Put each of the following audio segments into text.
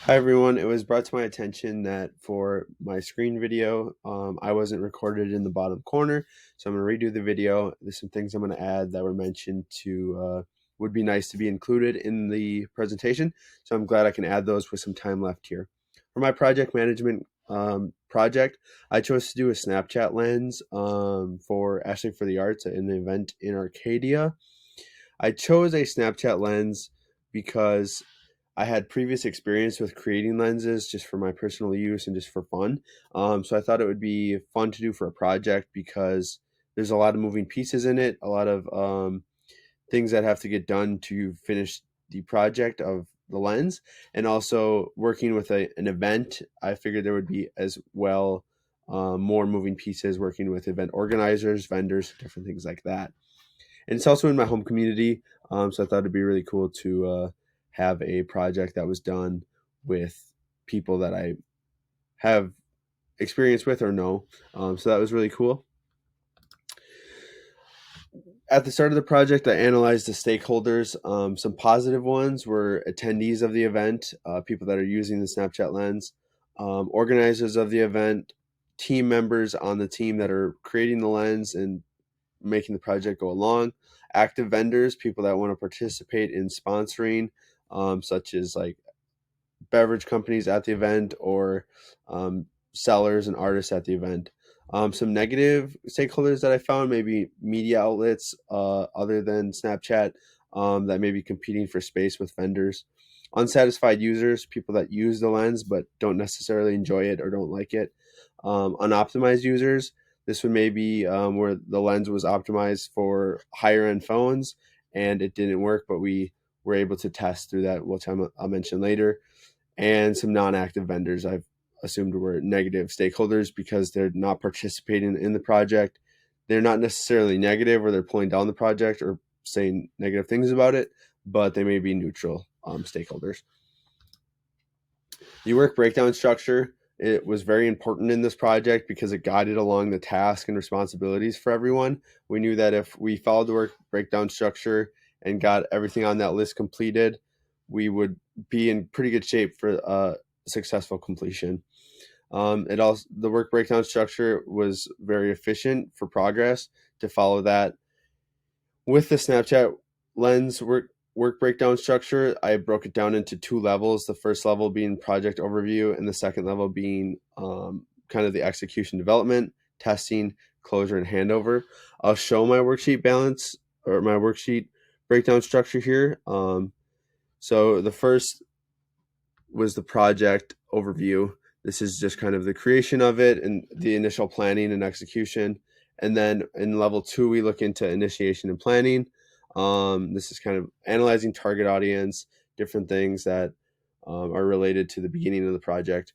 Hi everyone, it was brought to my attention that for my screen video, I wasn't recorded in the bottom corner, so I'm going to redo the video. There's some things I'm going to add that were mentioned would be nice to be included in the presentation, so I'm glad I can add those with some time left here. For my project management project, I chose to do a Snapchat lens for Ashley for the Arts in an event in Arcadia. I chose a Snapchat lens because I had previous experience with creating lenses just for my personal use and just for fun. So I thought it would be fun to do for a project because there's a lot of moving pieces in it, a lot of things that have to get done to finish the project of the lens. And also working with an event, I figured there would be as well more moving pieces working with event organizers, vendors, different things like that. And it's also in my home community. So I thought it'd be really cool to have a project that was done with people that I have experience with or know. So that was really cool. At the start of the project, I analyzed the stakeholders. Some positive ones were attendees of the event, people that are using the Snapchat lens, organizers of the event, team members on the team that are creating the lens and making the project go along, active vendors, people that want to participate in sponsoring, such as like beverage companies at the event or sellers and artists at the event. Some negative stakeholders that I found, maybe media outlets other than Snapchat that may be competing for space with vendors. Unsatisfied users, people that use the lens but don't necessarily enjoy it or don't like it. Unoptimized users, this one may be where the lens was optimized for higher end phones and it didn't work, but we were able to test through that, which I'll mention later. And some non-active vendors I've assumed were negative stakeholders because they're not participating in the project. They're not necessarily negative or they're pulling down the project or saying negative things about it, but they may be neutral stakeholders. The work breakdown structure, it was very important in this project because it guided along the task and responsibilities for everyone. We knew that if we followed the work breakdown structure and got everything on that list completed, we would be in pretty good shape for successful completion. It also the work breakdown structure was very efficient for progress to follow that. With the Snapchat lens work breakdown structure, I broke it down into two levels. The first level being project overview, and the second level being kind of the execution development, testing, closure, and handover. I'll show my worksheet balance or my worksheet breakdown structure here. So the first was the project overview. This is just kind of the creation of it and the initial planning and execution. And then in level two, we look into initiation and planning. This is kind of analyzing target audience, different things that are related to the beginning of the project.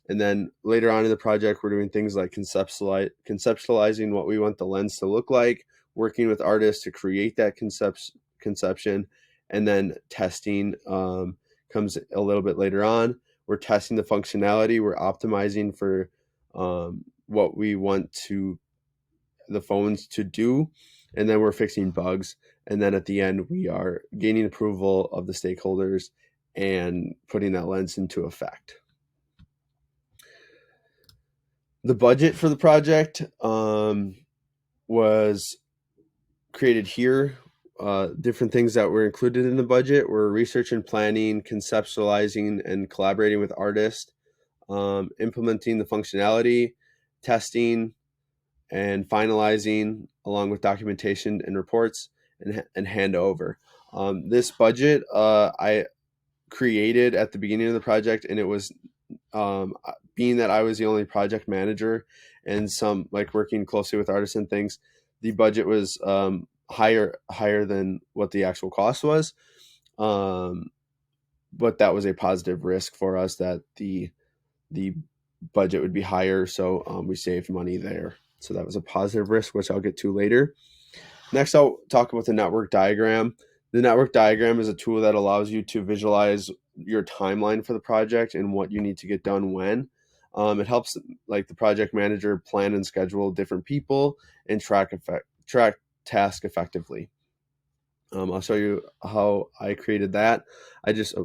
And then later on in the project, we're doing things like conceptualizing what we want the lens to look like, working with artists to create that conception, and then testing comes a little bit later on. We're testing the functionality. We're optimizing for what we want the phones to do, and then we're fixing bugs. And then at the end, we are gaining approval of the stakeholders and putting that lens into effect. The budget for the project was created here. Different things that were included in the budget were research and planning, conceptualizing and collaborating with artists, implementing the functionality, testing, and finalizing, along with documentation and reports and handover. This budget I created at the beginning of the project, and it was being that I was the only project manager and some like working closely with artists and things, the budget was higher than what the actual cost was. Um, but that was a positive risk for us that the budget would be higher, so we saved money there. So that was a positive risk, which I'll get to later. Next, I'll talk about the network diagram. The network diagram is a tool that allows you to visualize your timeline for the project and what you need to get done when. It helps like the project manager plan and schedule different people and track tasks effectively. I'll show you how I created that. I just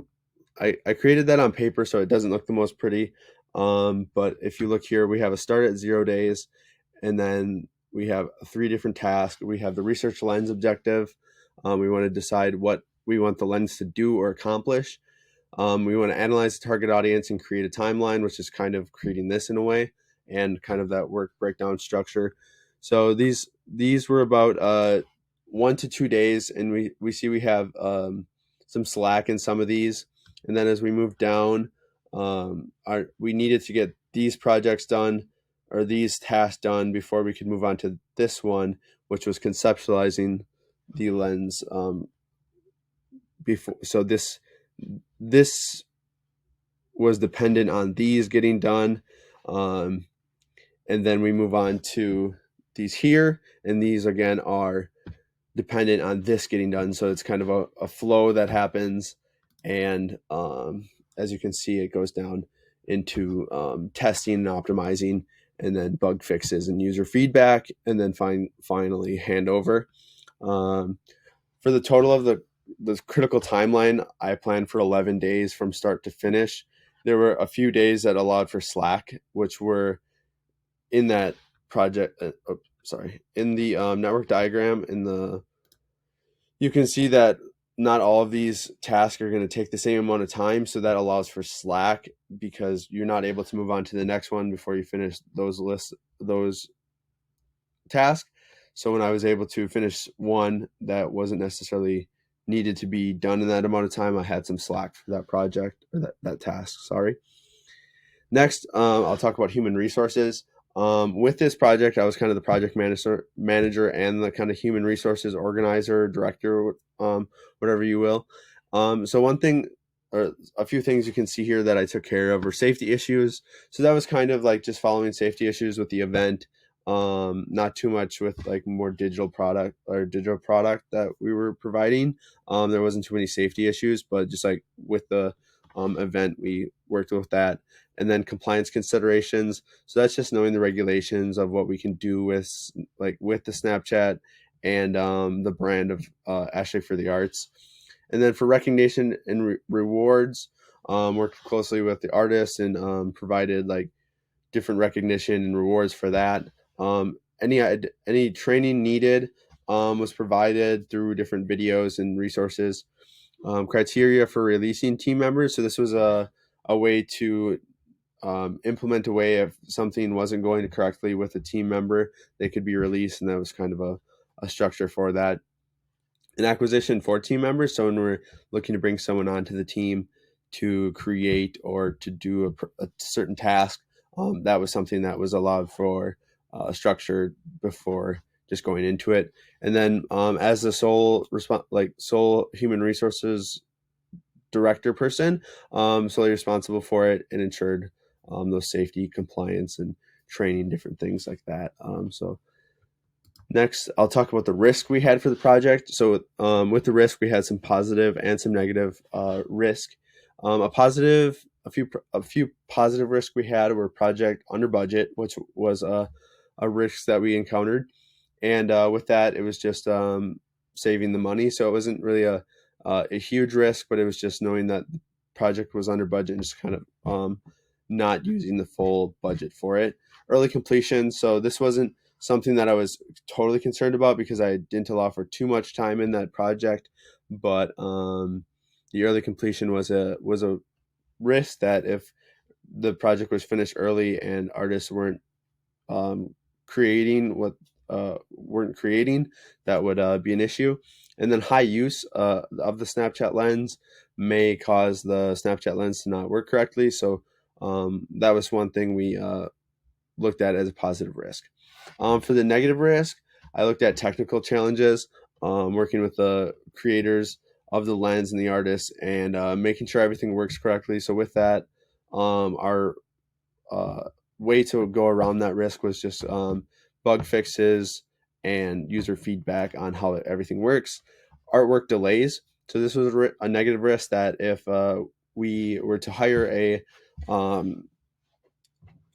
I created that on paper, so it doesn't look the most pretty. But if you look here, we have a start at 0 days, and then we have 3 different tasks. We have the research lens objective. We want to decide what we want the lens to do or accomplish. We want to analyze the target audience and create a timeline, which is kind of creating this in a way, and kind of that work breakdown structure. So these were about 1 to 2 days, and we see we have some slack in some of these. And then as we move down, we needed to get these projects done or these tasks done before we could move on to this one, which was conceptualizing the lens. Before, so this was dependent on these getting done, and then we move on to these here, and these again are dependent on this getting done. So it's kind of a flow that happens, and as you can see, it goes down into testing and optimizing, and then bug fixes and user feedback, and then finally handover. For the total of the critical timeline, I planned for 11 days from start to finish. There were a few days that allowed for slack, which were in that project. In the network diagram. You can see that not all of these tasks are going to take the same amount of time, so that allows for slack because you're not able to move on to the next one before you finish those tasks. So when I was able to finish one that wasn't necessarily needed to be done in that amount of time, I had some slack for that project or that task. Sorry. Next, I'll talk about human resources. With this project, I was kind of the project manager and the kind of human resources organizer, director, whatever you will. So one thing, or a few things you can see here that I took care of were safety issues. So that was kind of like just following safety issues with the event. Not too much with like more digital product that we were providing. There wasn't too many safety issues, but just like with the event, we worked with that. And then compliance considerations. So that's just knowing the regulations of what we can do with the Snapchat and the brand of Ashley for the Arts. And then for recognition and rewards, worked closely with the artists and provided like different recognition and rewards for that. Any training needed was provided through different videos and resources. Criteria for releasing team members. So this was a way to implement a way if something wasn't going correctly with a team member, they could be released, and that was kind of a structure for that. An acquisition for team members. So when we're looking to bring someone onto the team to create or to do a certain task, that was something that was allowed for structure before just going into it. And then as the sole human resources director person, solely responsible for it and ensured those safety, compliance, and training, different things like that. So next, I'll talk about the risk we had for the project. So with the risk, we had some positive and some negative risk. A few positive risks we had were project under budget, which was a risk that we encountered, and with that, it was just saving the money. So it wasn't really a huge risk, but it was just knowing that the project was under budget and just kind of not using the full budget for it. Early completion. So this wasn't something that I was totally concerned about because I didn't allow for too much time in that project, but the early completion was a risk that if the project was finished early and artists weren't creating that would be an issue. And then high use of the Snapchat lens may cause the Snapchat lens to not work correctly. So that was one thing we looked at as a positive risk. For the negative risk, I looked at technical challenges, working with the creators of the lens and the artists, and making sure everything works correctly. So with that, our way to go around that risk was just bug fixes and user feedback on how everything works. Artwork delays. So this was a negative risk that if we were to hire a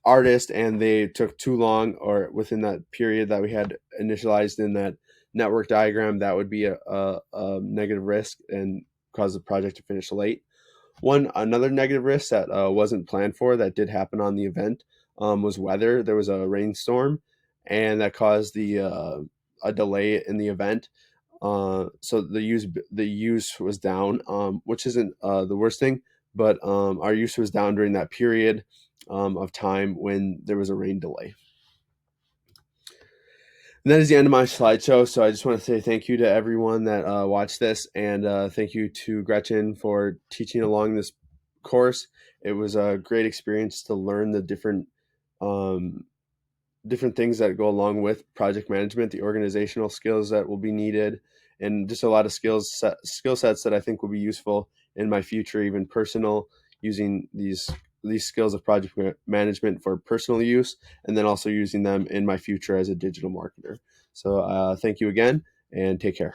artist and they took too long or within that period that we had initialized in that network diagram, that would be a negative risk and cause the project to finish late. Another negative risk that wasn't planned for that did happen on the event was weather. There was a rainstorm, and that caused a delay in the event. So the use was down, which isn't the worst thing, but our use was down during that period of time when there was a rain delay. And that is the end of my slideshow. So I just want to say thank you to everyone that watched this, and thank you to Gretchen for teaching along this course. It was a great experience to learn the um, different things that go along with project management, the organizational skills that will be needed, and just a lot of skill sets that I think will be useful in my future, even personal, using these skills of project management for personal use, and then also using them in my future as a digital marketer. So thank you again, and take care.